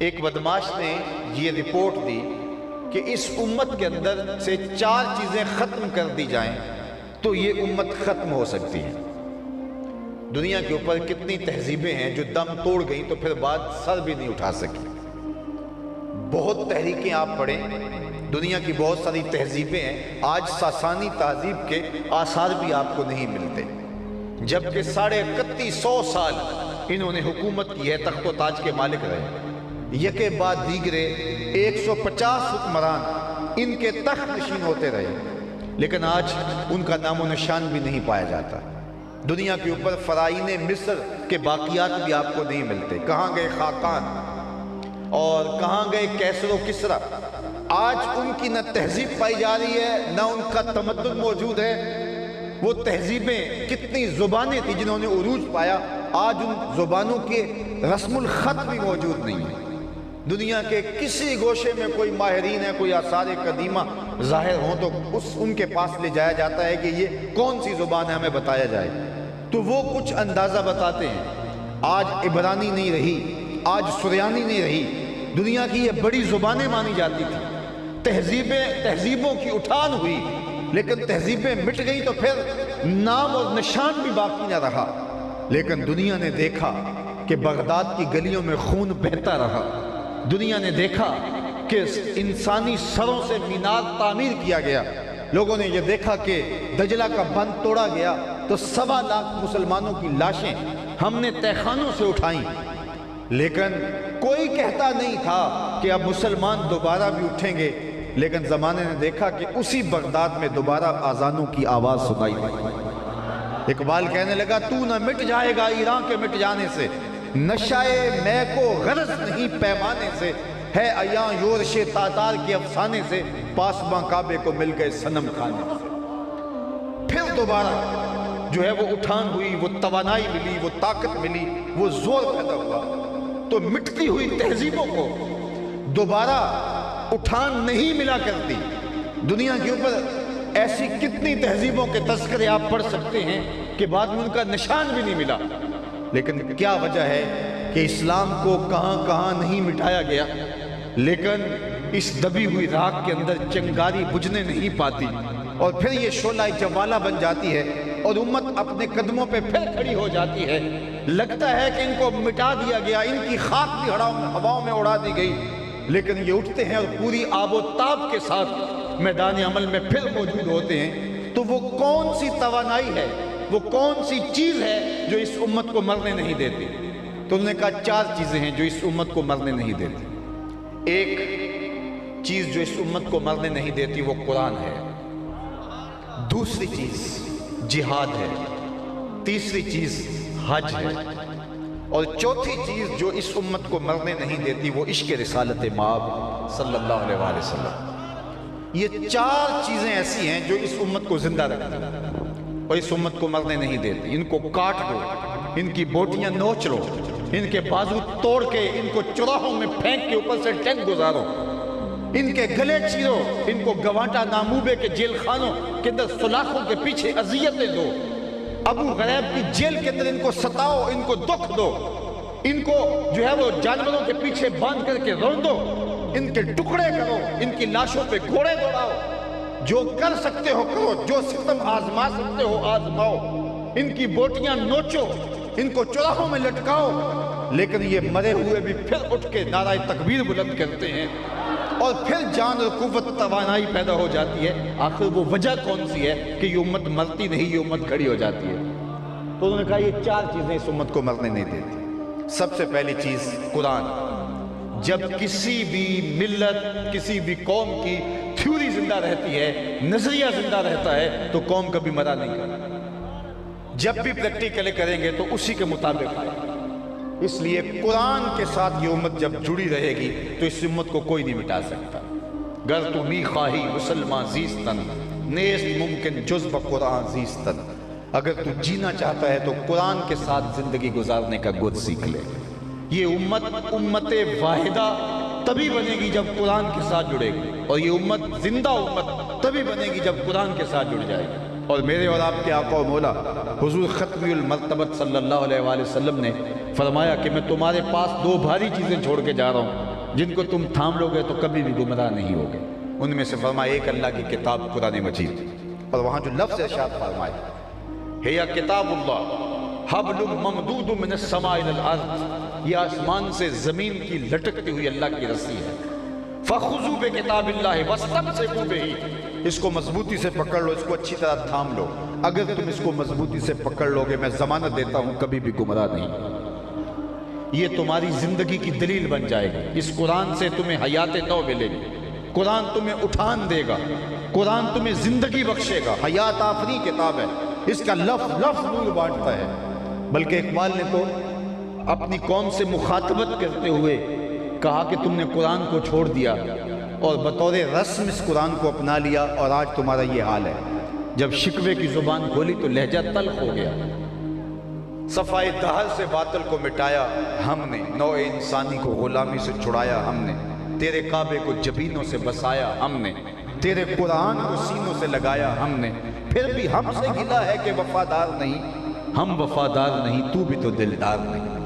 ایک بدماش نے یہ رپورٹ دی کہ اس امت کے اندر سے 4 چیزیں ختم کر دی جائیں تو یہ امت ختم ہو سکتی ہے۔ دنیا کے اوپر کتنی تہذیبیں ہیں جو دم توڑ گئیں تو پھر بعد سر بھی نہیں اٹھا سکی۔ بہت تحریکیں آپ پڑھیں، دنیا کی بہت ساری تہذیبیں ہیں، آج ساسانی تہذیب کے آثار بھی آپ کو نہیں ملتے، جبکہ 3150 سال انہوں نے حکومت کی ہے، تخت و تاج کے مالک رہے، یکے بعد دیگرے 150 حکمران ان کے تخت نشین ہوتے رہے، لیکن آج ان کا نام و نشان بھی نہیں پایا جاتا۔ دنیا کے اوپر فرعین مصر کے باقیات بھی آپ کو نہیں ملتے، کہاں گئے خاقان اور کہاں گئے کیسر و کسرا؟ آج ان کی نہ تہذیب پائی جا رہی ہے نہ ان کا تمدن موجود ہے۔ وہ تہذیبیں کتنی زبانیں تھیں جنہوں نے عروج پایا، آج ان زبانوں کے رسم الخط بھی موجود نہیں ہے۔ دنیا کے کسی گوشے میں کوئی ماہرین ہے، کوئی آثار قدیمہ ظاہر ہوں تو ان کے پاس لے جایا جاتا ہے کہ یہ کون سی زبان ہے، ہمیں بتایا جائے، تو وہ کچھ اندازہ بتاتے ہیں۔ آج عبرانی نہیں رہی، آج سریانی نہیں رہی، دنیا کی یہ بڑی زبانیں مانی جاتی تھی، تہذیبوں کی اٹھان ہوئی، لیکن تہذیبیں مٹ گئی تو پھر نام اور نشان بھی باقی نہ رہا۔ لیکن دنیا نے دیکھا کہ بغداد کی گلیوں میں خون بہتا رہا، دنیا نے دیکھا کہ انسانی سروں سے مینار تعمیر کیا گیا، لوگوں نے یہ دیکھا کہ دجلہ کا بند توڑا گیا تو 1.25 لاکھ مسلمانوں کی لاشیں ہم نے تہہ خانوں سے اٹھائیں، لیکن کوئی کہتا نہیں تھا کہ اب مسلمان دوبارہ بھی اٹھیں گے۔ لیکن زمانے نے دیکھا کہ اسی بغداد میں دوبارہ آذانوں کی آواز سنائی دی۔ اقبال کہنے لگا تو نہ مٹ جائے گا ایران کے مٹ جانے سے، نشائے میں کو غرض نہیں پیمانے سے، ہے عیاں یورش تاتار کے افسانے سے، پاسباں کعبے کو مل گئے صنم کھانے سے۔ پھر دوبارہ جو ہے وہ اٹھان ہوئی، وہ توانائی ملی، وہ طاقت ملی، وہ زور پیدا ہوا، تو مٹتی ہوئی تہذیبوں کو دوبارہ اٹھان نہیں ملا کرتی۔ دنیا کے اوپر ایسی کتنی تہذیبوں کے تذکرے آپ پڑھ سکتے ہیں کہ بعد میں ان کا نشان بھی نہیں ملا، لیکن کیا وجہ ہے کہ اسلام کو کہاں کہاں نہیں مٹایا گیا، لیکن اس دبی ہوئی راکھ کے اندر چنگاری بجھنے نہیں پاتی، اور پھر یہ شعلہ جوالہ بن جاتی ہے اور امت اپنے قدموں پہ پھر کھڑی ہو جاتی ہے۔ لگتا ہے کہ ان کو مٹا دیا گیا، ان کی خاک بھی ہواؤں میں اڑا دی گئی، لیکن یہ اٹھتے ہیں اور پوری آب و تاب کے ساتھ میدان عمل میں پھر موجود ہوتے ہیں۔ تو وہ کون سی توانائی ہے، وہ کون سی چیز ہے جو اس امت کو مرنے نہیں دیتی؟ تو انہوں نے کہا 4 چیزیں ہیں جو اس امت کو مرنے نہیں دیتی۔ ایک چیز جو اس امت کو مرنے نہیں دیتی وہ قرآن ہے، دوسری چیز جہاد ہے، تیسری چیز حج ہے، اور چوتھی چیز جو اس امت کو مرنے نہیں دیتی وہ عشق رسالت مآب صلی اللہ علیہ وآلہ وسلم۔ یہ 4 چیزیں ایسی ہیں جو اس امت کو زندہ رکھتی ہیں اور اس امت کو مرنے نہیں دیتی۔ ان کو کاٹ دو، ان کی بوٹیاں نوچ لو، ان کے بازو توڑ کے ان کو چراہوں میں پھینک کے اوپر سے ٹینک گزارو، ان کے گلے چیرو، ان کو گوانٹا ناموبے کے جیل خانوں کے اندر سلاخوں کے پیچھے اذیتیں دو، ابو غریب کی جیل کے اندر ان کو ستاؤ، ان کو دکھ دو، ان کو جو ہے وہ جانوروں کے پیچھے باندھ کر کے روندو، ان کے ٹکڑے کرو، ان کی لاشوں پہ گھوڑے دوڑاؤ، جو کر سکتے ہو کرو، جو ستم آزما سکتے ہو آزماؤ، ان کی بوٹیاں نوچو، ان کو چراہوں میں لٹکاؤ، لیکن یہ مرے ہوئے بھی پھر اٹھ کے نعرہ تکبیر بلند کرتے ہیں، اور پھر جان اور قوت توانائی پیدا ہو جاتی ہے۔ آخر وہ وجہ کون سی ہے کہ یہ امت مرتی نہیں، یہ امت کھڑی ہو جاتی ہے؟ تو انہوں نے کہا یہ 4 چیزیں اس امت کو مرنے نہیں دیتی۔ سب سے پہلی چیز قرآن۔ جب کسی بھی ملت، کسی بھی قوم کی تھیوری زندہ رہتی ہے، نظریہ زندہ رہتا ہے، تو قوم کبھی مرا نہیں کرتا۔ جب بھی پریکٹیکل کریں گے تو اسی کے مطابق آئے۔ اس لیے قرآن کے ساتھ یہ امت جب جڑی رہے گی تو اس امت کو کوئی نہیں مٹا سکتا۔ گر تو می خواہی مسلمان زیستن، نیست ممکن جز بقرآن زیستن۔ اگر تو جینا چاہتا ہے تو قرآن کے ساتھ زندگی گزارنے کا گود سیکھ لے۔ یہ امت واحدہ تبھی بنے گی جب قرآن کے ساتھ جڑے گی، اور یہ امت زندہ امت تبھی بنے گی جب قرآن کے ساتھ جڑ جائے گی۔ اور میرے اور آپ کے آقا و مولا حضور ختمی المرتبت صلی اللہ علیہ وآلہ وسلم نے فرمایا کہ میں تمہارے پاس 2 بھاری چیزیں چھوڑ کے جا رہا ہوں، جن کو تم تھام لو گے تو کبھی بھی گمراہ نہیں ہوگے۔ ان میں سے فرمایا ایک اللہ کی کتاب قرآن مجید، اور وہاں جو لفظ ارشاد فرمائے ہے کتاب اللہ حبل ممدود من السماء الى الارض، یہ آسمان سے زمین کی لٹکتی ہوئی اللہ کی رسی ہے۔ فخذوا بکتاب اللہ واستمسکوا بہ، اس کو مضبوطی سے پکڑ لو، اس کو اچھی طرح تھام لو۔ اگر تم اس کو مضبوطی سے پکڑ لو گے میں ضمانت دیتا ہوں کبھی بھی گمراہ نہیں۔ یہ تمہاری زندگی کی دلیل بن جائے گی۔ اس قرآن سے تمہیں حیات نو ملے گی، قرآن تمہیں اٹھان دے گا، قرآن تمہیں زندگی بخشے گا۔ حیات آفری کتاب ہے، اس کا لفظ لفظ نور بانٹتا ہے۔ بلکہ اقبال نے تو اپنی قوم سے مخاطبت کرتے ہوئے کہا کہ تم نے قرآن کو چھوڑ دیا اور بطور رسم اس قرآن کو اپنا لیا، اور آج تمہارا یہ حال ہے۔ جب شکوے کی زبان کھولی تو لہجہ تلخ ہو گیا۔ صفائے دہر سے باطل کو مٹایا ہم نے، نوع انسانی کو غلامی سے چھڑایا ہم نے، تیرے کعبے کو جبینوں سے بسایا ہم نے، تیرے قرآن کو سینوں سے لگایا ہم نے، پھر بھی ہم سے گلہ ہے کہ وفادار نہیں، ہم وفادار نہیں تو بھی تو دلدار نہیں۔